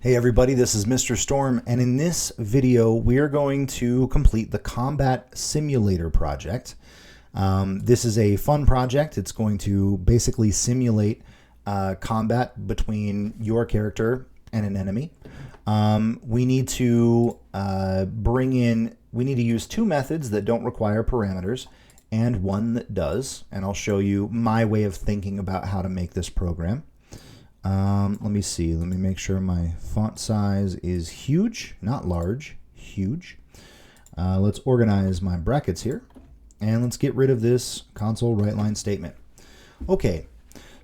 Hey everybody, this is Mr. Storm, and in this video we are going to complete the Combat Simulator project. This is a fun project. It's going to basically simulate combat between your character and an enemy. We need to use two methods that don't require parameters and one that does, and I'll show you my way of thinking about how to make this program. Let me see. Let me make sure my font size is huge, not large, huge. Let's organize my brackets here, and let's get rid of this console write line statement. Okay,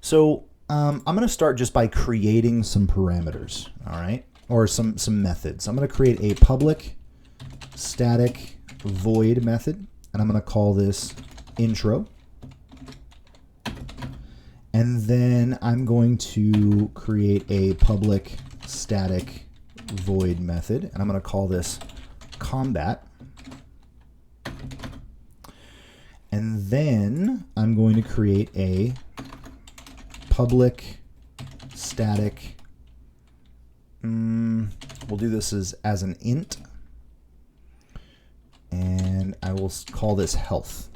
so I'm going to start just by creating some parameters, all right, or some methods. I'm going to create a public static void method, and I'm going to call this intro. And then I'm going to create a public static void method, and I'm going to call this combat. And then I'm going to create a public static, we'll do this as an int, and I will call this health.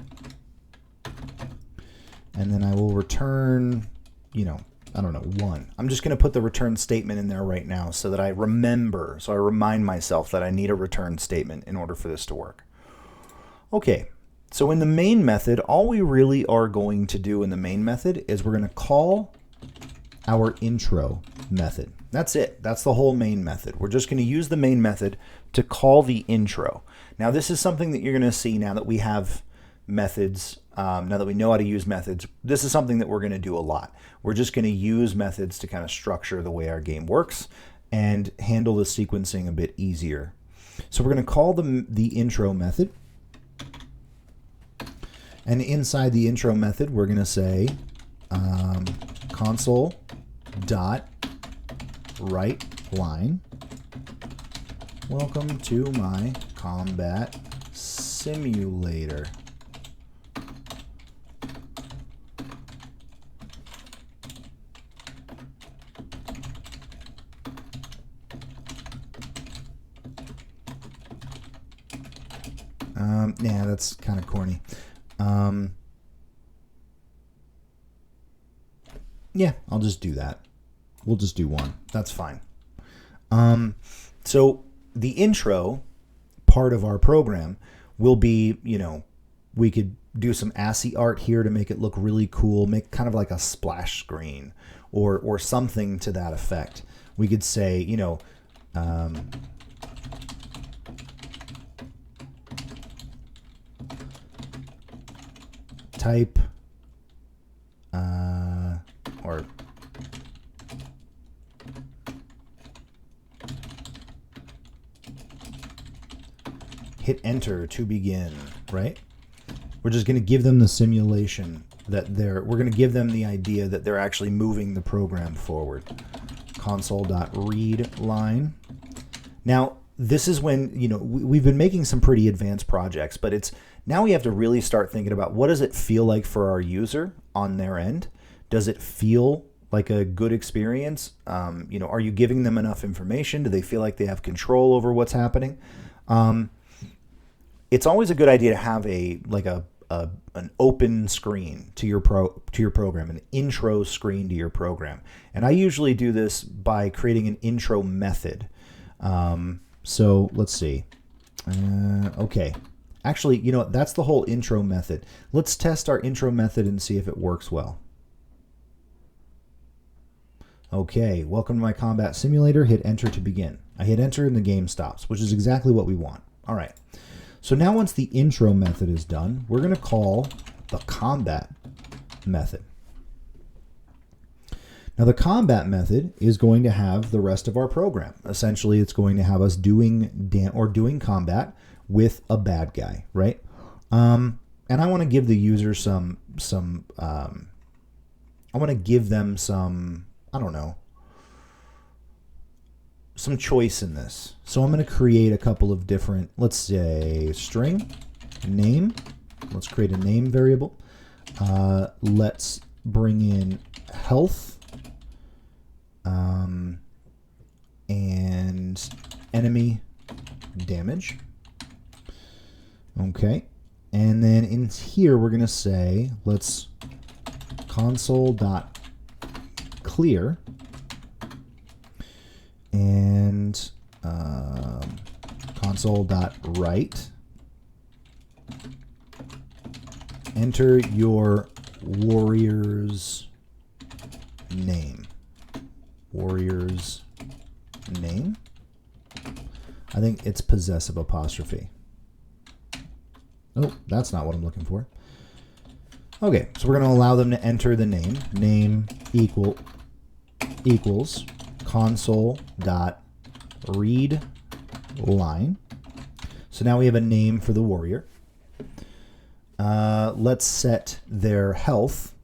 And then I will return, I don't know, 1. I'm just going to put the return statement in there right now so that I remember, so I remind myself that I need a return statement in order for this to work. Okay, so in the main method, all we really are going to do in the main method is we're going to call our intro method. That's it. That's the whole main method. We're just going to use the main method to call the intro. Now, this is something that you're going to see now that we have methods. Now that we know how to use methods, this is something that we're going to do a lot. We're just going to use methods to kind of structure the way our game works and handle the sequencing a bit easier. So we're going to call the intro method. And inside the intro method, we're going to say console dot write line. Welcome to my combat simulator. Yeah, that's kind of corny. Yeah, I'll just do that. We'll just do 1. That's fine. So the intro part of our program will be, we could do some ASCII art here to make it look really cool, make kind of like a splash screen or something to that effect. We could say, type or hit enter to begin, right? We're just going to give them the simulation that we're going to give them the idea that they're actually moving the program forward. Console.read line. Now, this is when, we've been making some pretty advanced projects, but now we have to really start thinking about what does it feel like for our user on their end? Does it feel like a good experience? Are you giving them enough information? Do they feel like they have control over what's happening? It's always a good idea to have an open screen to your program, an intro screen to your program. And I usually do this by creating an intro method. So let's see. Okay. Actually, that's the whole intro method. Let's test our intro method and see if it works well. Okay, welcome to my combat simulator. Hit enter to begin. I hit enter and the game stops, which is exactly what we want. All right. So now once the intro method is done, we're going to call the combat method. Now the combat method is going to have the rest of our program. Essentially, it's going to have us doing combat with a bad guy, right? And I want to give the user some choice in this. So I'm going to create a couple of different, let's say string, name. Let's create a name variable. Let's bring in health. And enemy damage. Okay. And then in here, we're going to say, let's console.clear and console.write. Enter your warrior's name. Warrior's name. I think it's possessive apostrophe. Oh, that's not what I'm looking for. Okay, so we're going to allow them to enter the name. Name equals console.read line. So now we have a name for the warrior. Let's set their health.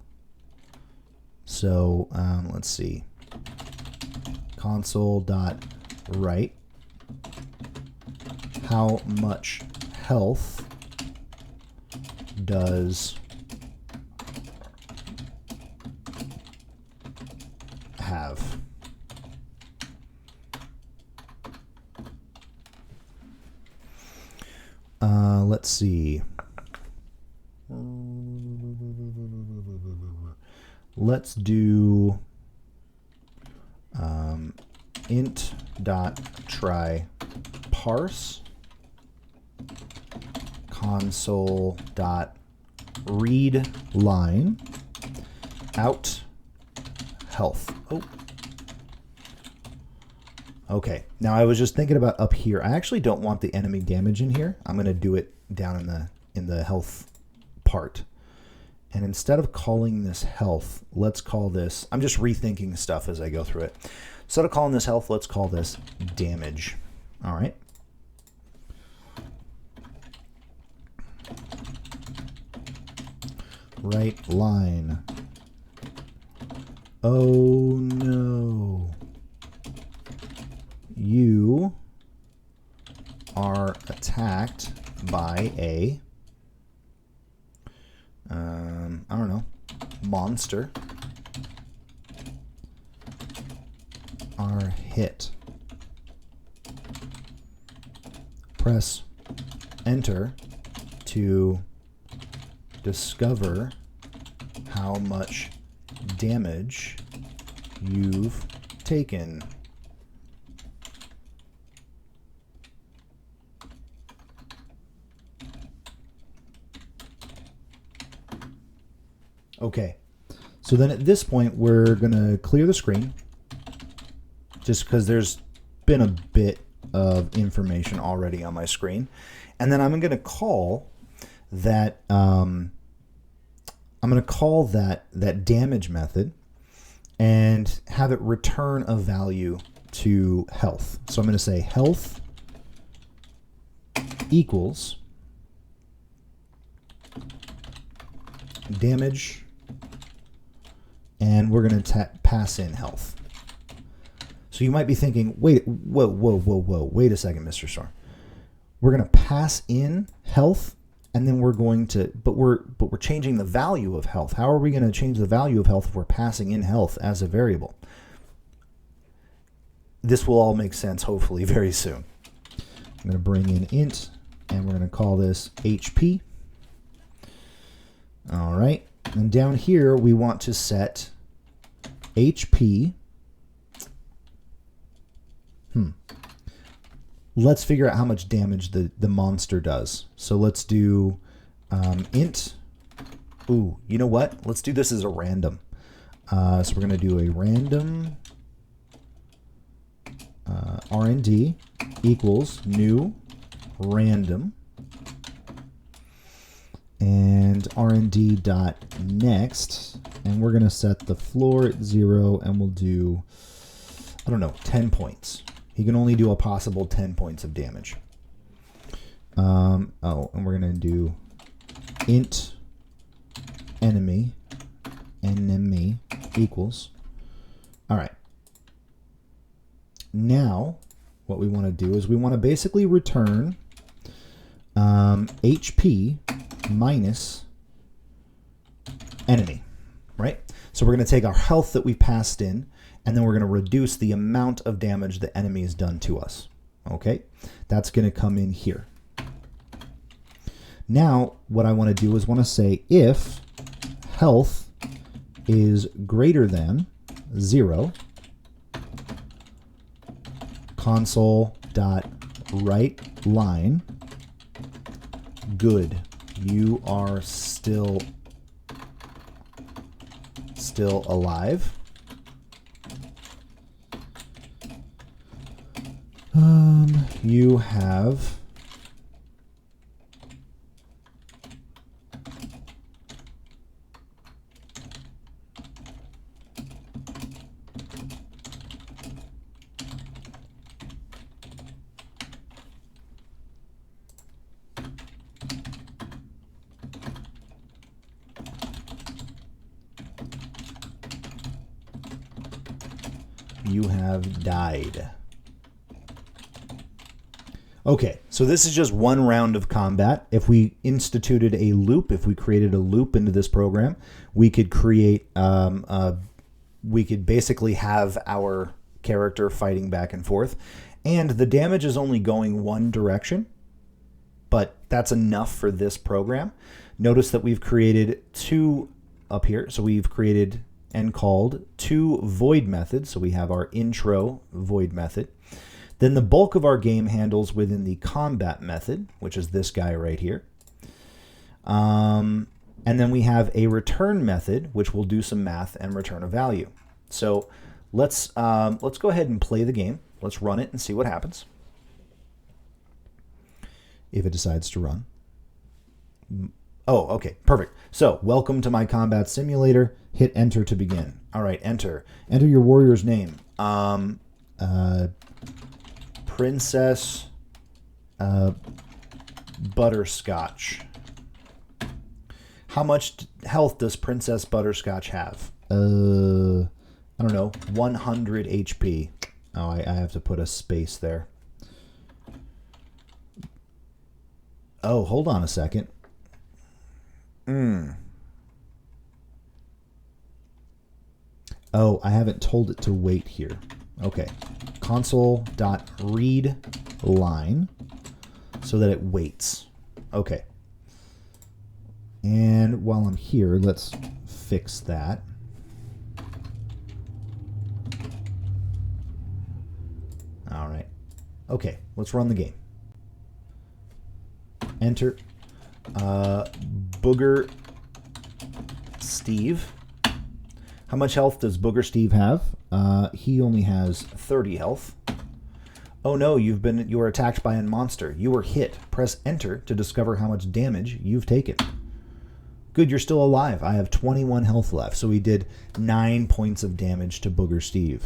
So let's see. Console.write. How much health does have? Let's see. Let's do int.try parse console.read line out health. Oh. Okay. Now I was just thinking about up here. I actually don't want the enemy damage in here. I'm going to do it down in the health part. And instead of calling this health, let's call this, I'm just rethinking stuff as I go through it. Instead of calling this health, let's call this damage. All right. Right line. Oh no. You are attacked by a I don't know, monster. Are hit. Press enter to discover how much damage you've taken. Okay, so then at this point, we're going to clear the screen just because there's been a bit of information already on my screen. And then I'm going to call that that damage method and have it return a value to health. So I'm going to say health equals damage, and we're going to pass in health. So you might be thinking, wait, whoa, wait a second, Mr. Star. We're going to pass in health, and then we're going to, but we're changing the value of health. How are we going to change the value of health if we're passing in health as a variable? This will all make sense, hopefully, very soon. I'm going to bring in int, and we're going to call this HP. All right, and down here we want to set HP. Let's figure out how much damage the monster does. So let's do int. Ooh, you know what? Let's do this as a random. So we're going to do a random RND equals new random. And RND dot next, and we're going to set the floor at 0, and we'll do, I don't know, 10 points. He can only do a possible 10 points of damage. And we're going to do int enemy equals. All right. Now, what we want to do is we want to basically return HP minus enemy, right? So we're going to take our health that we passed in, and then we're going to reduce the amount of damage the enemy has done to us. Okay, that's going to come in here. Now, what I want to do is want to say if health is greater than 0, console.writeLine, good, you are still alive. You have died. Okay, so this is just one round of combat. If we instituted a loop, if we created a loop into this program, we could create, we could basically have our character fighting back and forth. And the damage is only going one direction, but that's enough for this program. Notice that we've created 2 up here. So we've created and called 2 void methods. So we have our intro void method. Then the bulk of our game handles within the combat method, which is this guy right here. And then we have a return method, which will do some math and return a value. So let's go ahead and play the game. Let's run it and see what happens. If it decides to run. Oh, okay, perfect. So welcome to my combat simulator. Hit enter to begin. All right, enter. Enter your warrior's name. Princess Butterscotch. How much health does Princess Butterscotch have? I don't know, 100 HP. Oh, I have to put a space there. Oh, hold on a second. Oh, I haven't told it to wait here. Okay. Console.readLine so that it waits. Okay. And while I'm here, let's fix that. All right. Okay, let's run the game. Enter. Booger Steve. How much health does Booger Steve have? He only has 30 health. Oh no, you were attacked by a monster. You were hit. Press enter to discover how much damage you've taken. Good, you're still alive. I have 21 health left. So we did 9 points of damage to Booger Steve.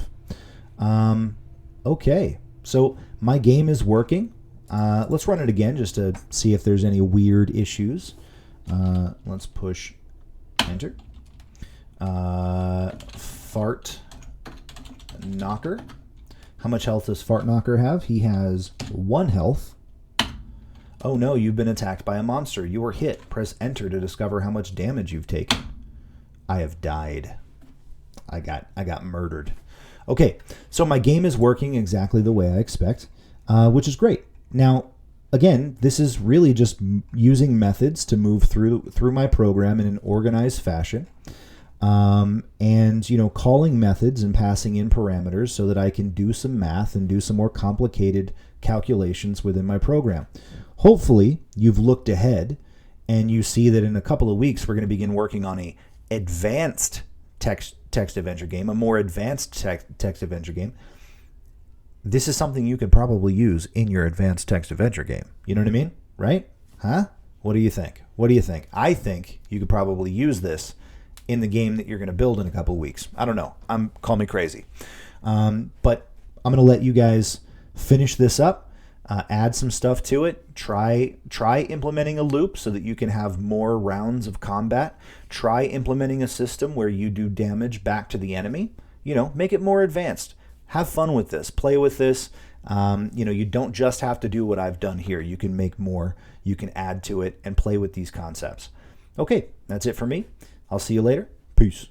Okay, so my game is working. Let's run it again just to see if there's any weird issues. Let's push enter. Fart Knocker. How much health does Fart Knocker have? He has 1 health. Oh no, you've been attacked by a monster. You were hit. Press enter to discover how much damage you've taken. I have died. I got murdered. Okay, so my game is working exactly the way I expect, which is great. Now, again, this is really just using methods to move through my program in an organized fashion. And, you know, calling methods and passing in parameters so that I can do some math and do some more complicated calculations within my program. Hopefully, you've looked ahead and you see that in a couple of weeks, we're going to begin working on a advanced text adventure game, a more advanced text adventure game. This is something you could probably use in your advanced text adventure game. You know what I mean? Right? Huh? What do you think? What do you think? I think you could probably use this in the game that you're going to build in a couple of weeks. I don't know. Call me crazy. But I'm going to let you guys finish this up, add some stuff to it. Try implementing a loop so that you can have more rounds of combat. Try implementing a system where you do damage back to the enemy. You know, make it more advanced. Have fun with this. Play with this. You know, you don't just have to do what I've done here. You can make more. You can add to it and play with these concepts. Okay, that's it for me. I'll see you later. Peace.